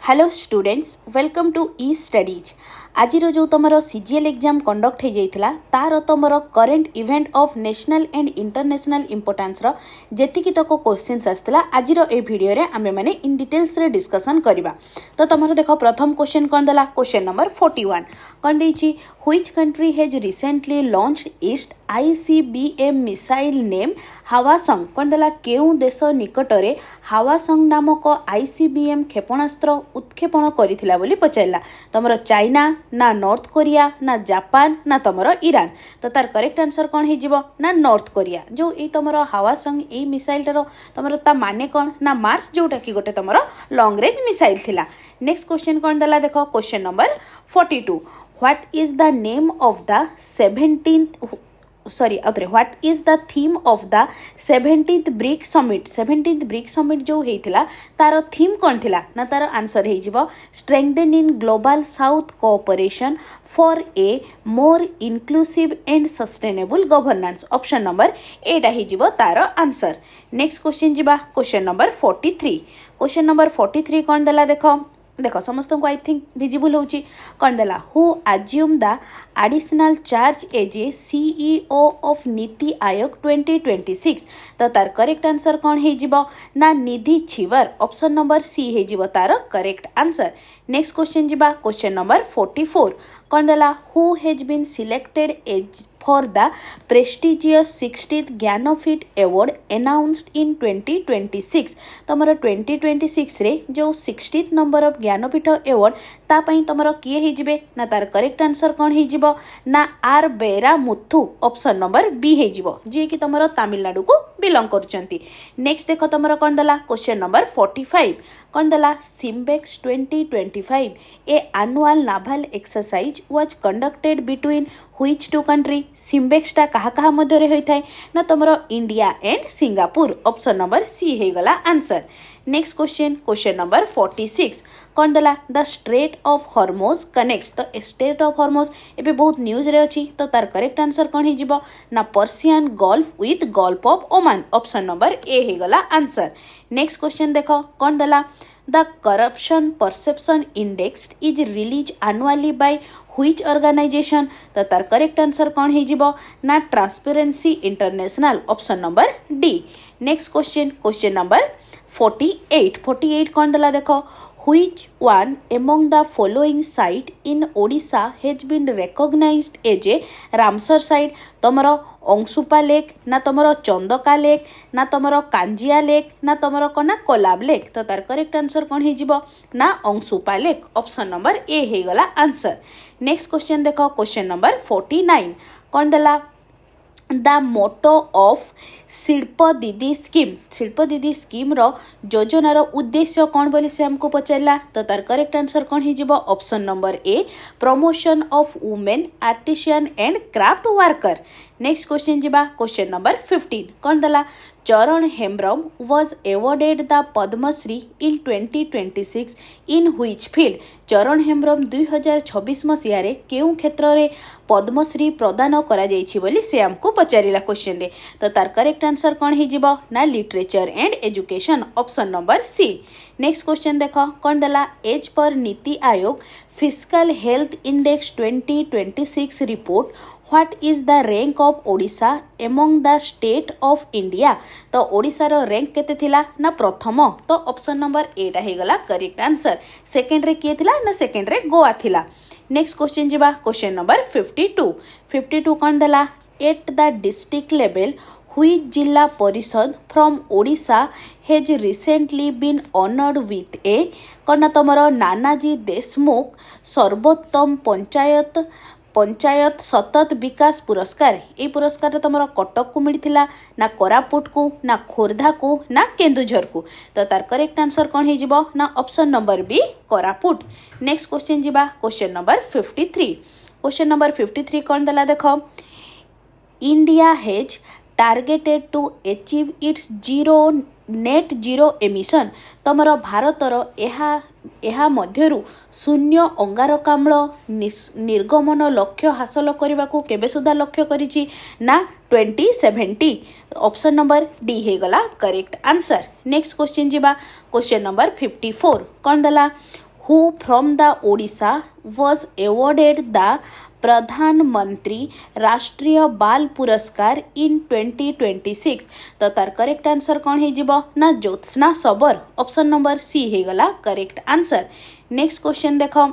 Hello students welcome to E studies आज जो तुम सीजीएल एग्जाम कंडक्ट हो जाता तार तुम current event of national and international importance जेतिकी तक क्वेश्चंस आसला आज ए वीडियो रे आमे माने इन डिटेल्स रे डिस्कशन करबा। तो तुम देख प्रथम क्वेश्चन कौन देला क्वेश्चन नंबर 41 कौन देछि which country has recently launched ईस्ट आईसीबीएम मिसाइल नेम हावासंग कौन देला केउ देश निकटरे हावासंग नामक आईसीबीएम क्षेपणास्त्र उत्क्षेपण करिथिला बोली पचारला। तुम चाइना ना नॉर्थ कोरिया ना जापान ना तुमर ईरान तो तार करेक्ट आंसर कौन हो ना नॉर्थ कोरिया। जो ये तुम हावासंग ये मिसाइल तुम ता माने कौन ना मार्स जोटा कि गोटे तुम लॉन्ग रेंज मिसाइल थिला। नेक्स्ट क्वेश्चन कौन देला देख question number 42 what is the name of the 17th what is the theme of the 17th brick summit 17th brick summit जो होता तार थीम कौन थिला ना तार आंसर हो strengthen in global south cooperation for a more inclusive and sustainable governance option number एटा हो तार आंसर। नेक्स्ट क्वेश्चन जीवा क्वेश्चन नंबर 43 क्वेश्चन नंबर 43 कौन देला देख समस्त को आई थिंक विजिबल होची कौन देला who assume the additional charge as a CEO of NITI Aayog 2026 तो तार करेक्ट आंसर कौन हो ना निधि छिवर ऑप्शन नंबर सी हो तार करेक्ट आंसर। नेक्स्ट क्वेश्चन जीवा क्वेश्चन नंबर 44 कौन देला who has been selected as for the prestigious 60th Jnanpith award announced in 2026 तुमर 2026 रे जो 60th number of Jnanpith award तापाई तुमर किए हिजिबे ना तार करेक्ट आंसर कौन हो ना आर बेरा मुथु ऑप्शन नंबर बी हो जी कि तुमर तमिलनाडु को बिलोंग करचंती। नेक्स्ट देखो तुमर कौन देला क्वेश्चन नंबर 45 कौन देला SIMBEX 2025 a annual naval exercise was conducted between which two country सिम्बेक्सटा कहा कहा मध्य रे होइथाय ना तुमर India and Singapore option number C हो गला आंसर। नेक्स्ट क्वेश्चन नंबर 46 कौन देला the Strait of Hormuz connects तो स्ट्रेट ऑफ हॉर्मोज एबे बहुत न्यूज रे अछि तो तार करेक्ट आंसर कौन हो ना Persian Gulf with Gulf of Oman option number A हो गला आंसर। नेक्स्ट क्वेश्चन देखो कौन देला the corruption perception index is release annually by which organisation तो तार करेक्ट आंसर कौन हो ना transparency international option number D. Next question number 48 कौन देला देखो which one among the following site in Odisha has been recognized as a Ramsar site तुमर Anshupa lake ना तुमर चंदका लेक ना तुमर कांजिया लेक ना तुमर कना कोलाब लेक तो तार करेक्ट आंसर कौन हो ना Anshupa lake option number A हो गला आंसर। नेक्स्ट क्वेश्चन देखो क्वेश्चन नंबर 49 कौन देला द मोटो ऑफ शिल्प दीदी स्कीम रो योजनार उद्देश्य कौन बोली से हमको पचारा तो तार करेक्ट आंसर कौन हो option number a promotion of women artisan and craft worker. Next question जीवा क्वेश्चन नंबर 15 कौन देला चरण Hembrom was awarded the Padmashri in 2026 in which field चरण हेम्ब्रम 2026 मसीह केउ क्षेत्र रे पद्मश्री प्रदान करा जाइछि बोली से हमको पचारिला क्वेश्चन रे तो तार करेक्ट आंसर कौन हो ना literature and education option number C. Next question देखो कौन देला as per NITI Aayog fiscal health index 2026 report what is the rank of Odisha among the state of India तो ओडिशा रो रैंक केते थिला ना प्रथम तो ऑप्शन नंबर एटा हो गला करेक्ट आंसर। सेकंड रे किए थिला ना सेकंड रे गोवा थिला। नेक्स्ट क्वेश्चन जीवा क्वेश्चन नंबर 52 कौन देला at the district level which zila parishad from Odisha has recently been honoured with a कौन तुमर नानाजी देशमुख सर्वोत्तम पंचायत सतत विकास पुरस्कार ये पुरस्कार तुम कटक को मिलता ना कोरापुट को ना खोर्धा को ना केन्दुझर को तो तार करेक्ट आंसर कौन हो ना option number B Koraput. Next question जीवा क्वेश्चन नंबर 53 कौन देला देखो India has targeted to achieve its net zero emission तुमर भारतर यह मध्यरु शून्य अंगारकाम्ल निर्गमन लक्ष्य हासिल करने को केबे सुधा लक्ष्य करिछि ना 2070 ऑप्शन नंबर डी हे गला करेक्ट आंसर। नेक्स्ट क्वेश्चन जीवा क्वेश्चन नंबर 54 कौन दला who from the Odisha was awarded the प्रधानमंत्री राष्ट्रीय बाल पुरस्कार इन 2026 तो तार करेक्ट आंसर कौन हो ना ज्योत्सना सबर ऑप्शन नंबर सी हो गला करेक्ट आंसर। नेक्स्ट क्वेश्चन देखो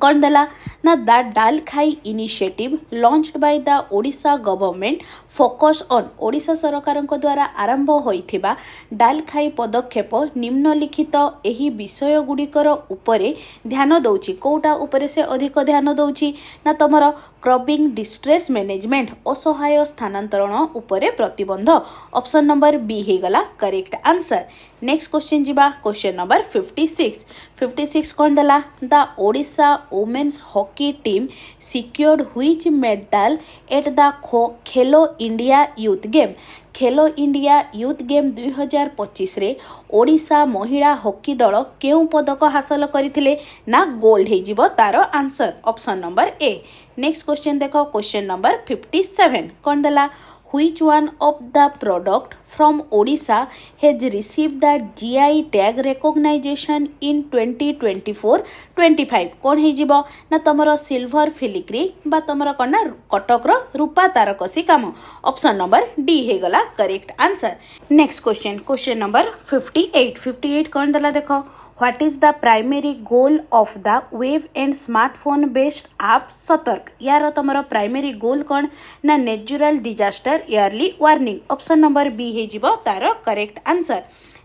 कौन देला ना द डाल खाई initiative launched by the Odisha government focus on Odisha सरकार द्वारा आरंभ होइथिबा डाल खाई पदक्षेप निम्नलिखित एही विषय गुड़िकर उपरे ध्यान दौची कोटा उपरे से अधिक ध्यान दौची ना तमर क्रॉपिंग डिस्ट्रेस मैनेजमेंट असहाय स्थानांतरण उपरे प्रतिबंध ऑप्शन नंबर बी हो गला करेक्ट आंसर। नेक्स्ट क्वेश्चन जीवा क्वेश्चन नंबर 56 कौन देला the Odisha women's hockey team secured which medal at the Khelo India youth game Khelo India youth game 2025 रे ओडिशा महिला हॉकी दल केउ पदक हासिल करथिले ना गोल्ड हेजिबो तार answer option number A. Next question देखो क्वेश्चन नंबर 57 कौन देला which one of the product from Odisha has received the GI tag recognition in 2024-25 कौन हेजिबो ना तमरो सिल्वर फिलिग्री बा तमरो कौन ना कटक रो रूपा तारकसी काम ऑप्शन नंबर डी हे गला correct answer. Next question number 58 कौन दला देखो What is the primary goal of the web and smartphone based app सतर्क यार तमरो प्राइमरी गोल कौन ना natural disaster early warning option number B हे जिवो तार करेक्ट आंसर।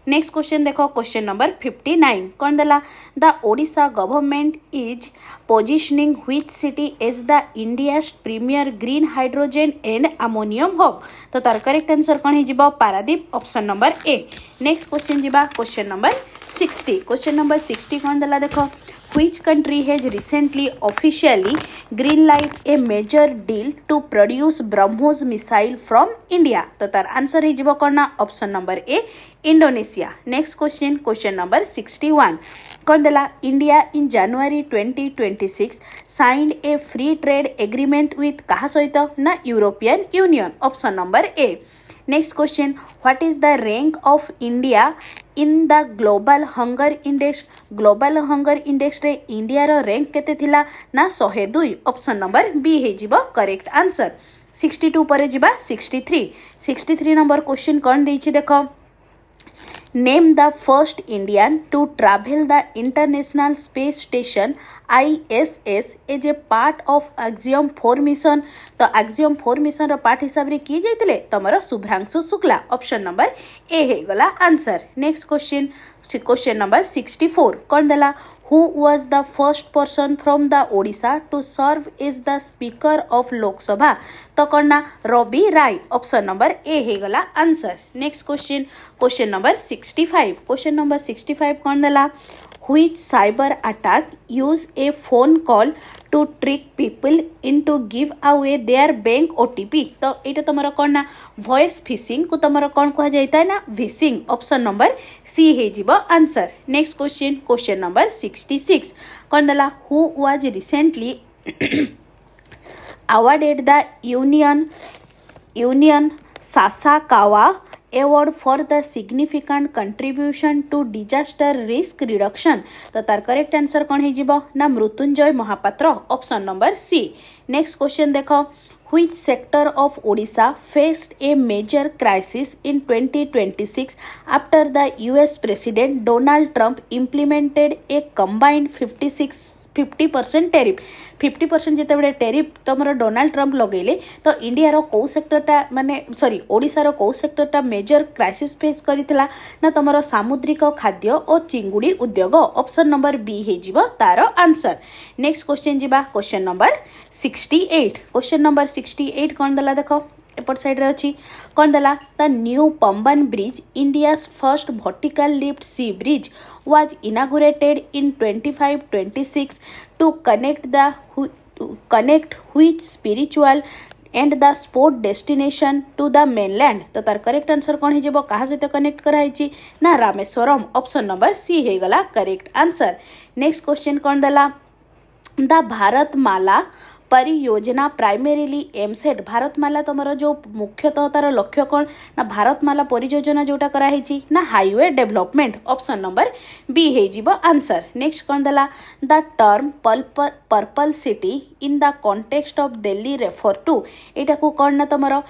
नेक्स्ट क्वेश्चन देखो क्वेश्चन नंबर 59 कौन देला the Odisha government is positioning which city as the India's premier green hydrogen and ammonium hub तो तार करेक्ट आंसर कौन हो Paradip option number A. Next question जीवा क्वेश्चन नंबर 60 कौन देला देखो which country has recently officially greenlight a major deal to produce BrahMos missile from India तो तार आंसर ही जीवो करना ऑप्शन नंबर ए इंडोनेशिया। नेक्स्ट क्वेश्चन नंबर 61 कौन देला India in January 2026 signed A free trade agreement with कहा सहित ना European union option number A. Next question what is the rank of India in the global hunger index रे India रो rank केते थिला ना 102 option number B हे जिवो correct answer. 62 परे जिबा 63 नंबर क्वेश्चन कौन देछि देखो Name the first Indian to travel the International Space Station ISS as a part of Axiom 4 mission तो Axiom 4 mission रो पार्ट हिसाब रे की जाइतले तमरो Shubhanshu Shukla option number A हे गला आंसर। नेक्स्ट क्वेश्चन नंबर 64 कौन देला who was the first person from the Odisha to serve as the speaker of Lok Sabha तो कौन ना रवि राय ऑप्शन नंबर ए हे गला आंसर। नेक्स्ट क्वेश्चन नंबर 65 कौन देला which cyber attack use a phone call to trick people into give away their bank OTP तो ये तमरा कौन ना वॉइस फिशिंग को तमरा कौन कहा जाता है ना विशिंग ऑप्शन नंबर सी हे जीवो आंसर। नेक्स्ट क्वेश्चन नंबर 66 कौन देला who was recently awarded the union Sasakawa award for the significant contribution to disaster risk reduction तो तार करेक्ट आंसर कौन हो जीवो ना Mrityunjay Mahapatra option number C. Next question देखो which sector of Odisha faced a major crisis in 2026 after the US President Donald Trump implemented a combined 50% tariff 50% जिते tariff तुम Donald Trump लगेले तो इंडिया रो कौ सेक्टरटा माने सॉरी ओडिशा रो कौ सेक्टरटा मेजर क्राइसिस फेस करितला ना तुमरो सामुद्रिक खाद्य और चिंगुड़ी उद्योग ऑप्शन नंबर बी हे जीवो तार आंसर। नेक्स्ट क्वेश्चन जीवा क्वेश्चन नंबर 68 कौन दला देखो एपट साइड रे अछि कौन दला the new Pamban bridge India's first vertical lift sea bridge was inaugurated in 25-26 to connect which spiritual and the sport destination to the mainland तो तार करेक्ट आंसर कौन हो जीवो कहा सहित कनेक्ट कराई ना रामेश्वरम ऑप्शन नंबर सी हे गला करेक्ट आंसर। नेक्स्ट क्वेश्चन कौन दला द भारत माला परियोजना प्राइमेरीली एमसेट भारतमाला तुमर जो मुख्यतः तार लक्ष्य कौन ना भारतमाला परियोजना जोटा कराई ना highway development option number B हो आंसर। नेक्स्ट कौन देला the term purple city in the context of Delhi refer to एटा को कौन ना तुमर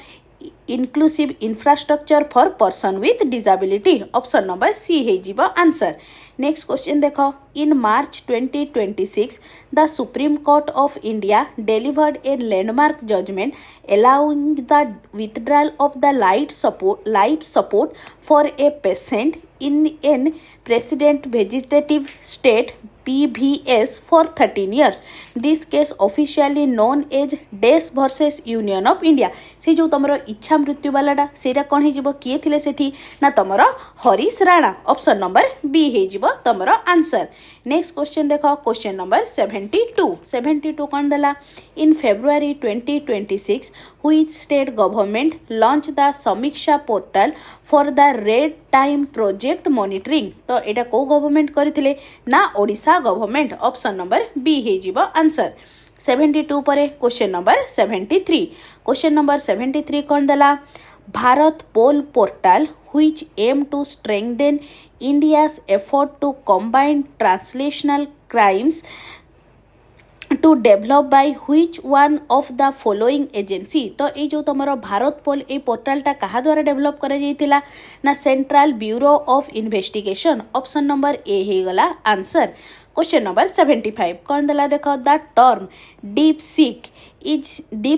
inclusive infrastructure for person with disability option number C है आंसर। नेक्स्ट क्वेश्चन देखो in March 2026 the Supreme Court of India delivered a landmark judgement allowing the withdrawal of the life support for a patient in an president vegetative state PVS for 13 years. This case officially known as Desh versus Union of India. से जो तमरो इच्छा मृत्यु वालाटा सेटा कौन हो किए थिले सेठी ना तमरो Harish Rana option number B हो तमरो आंसर। नेक्स्ट क्वेश्चन देखो क्वेश्चन नंबर 72 कौन देला in February 2026 which state government launched the Samiksha portal for the real time project monitoring तो एटा को गवर्नमेंट करथिले ना Odisha government option number B हो आंसर। 72 पर क्वेश्चन नंबर 73 कौन देला Bharatpol portal which aim to strengthen India's effort to combat translational crimes to develop by which one of the following agency तो ये जो तुम भारत पोल ये पोर्टालटा कहा द्वारा डेवलप करा जाइतिला ना central bureau of investigation option number A हो गला आंसर। क्वेश्चन नंबर 75 कौन देला देखो the term deep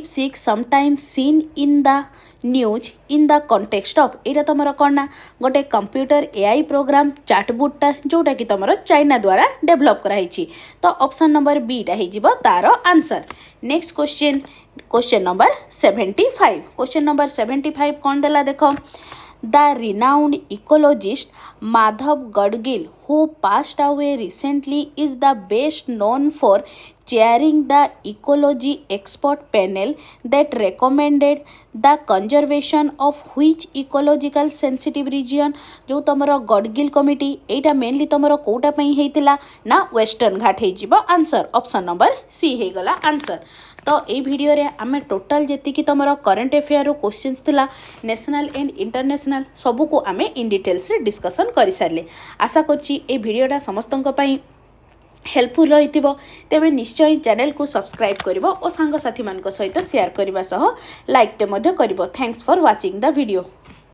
seek sometimes seen in the news in the context of एटा तुम कौन ना गोटे कंप्यूटर एआई प्रोग्राम चाटबुटटा जोटा कि तुम चाइना द्वारा डेवलप कराई तो ऑप्शन नंबर बी टा हो तार आंसर। नेक्स्ट क्वेश्चन नंबर 75 कौन देला देखो the renowned ecologist Madhav Gadgil who passed away recently is the best known for chairing the ecology expert panel that recommended the conservation of which ecological sensitive region जो तमरो Gadgil committee एटा mainly तमरो Kota पई हेतिला ना western घाट हेजिबो answer option number सी हे गला answer. तो ये video रे आमे total जेति कि तमरो करंट अफेयर रो क्वेश्चंस थिला नेशनल एंड इंटरनेशनल सबु को आमे इन डिटेल्स रे डिस्कशन करि सारले। आशा करछि ए वीडियोटा समस्तंक पई हेल्पफुल रही तेरे निश्चय चैनल को सब्सक्राइब करिवो और सांग साथी मान सहित शेयर करने सह लाइक टे मध्य करिवो। Thanks for watching the video.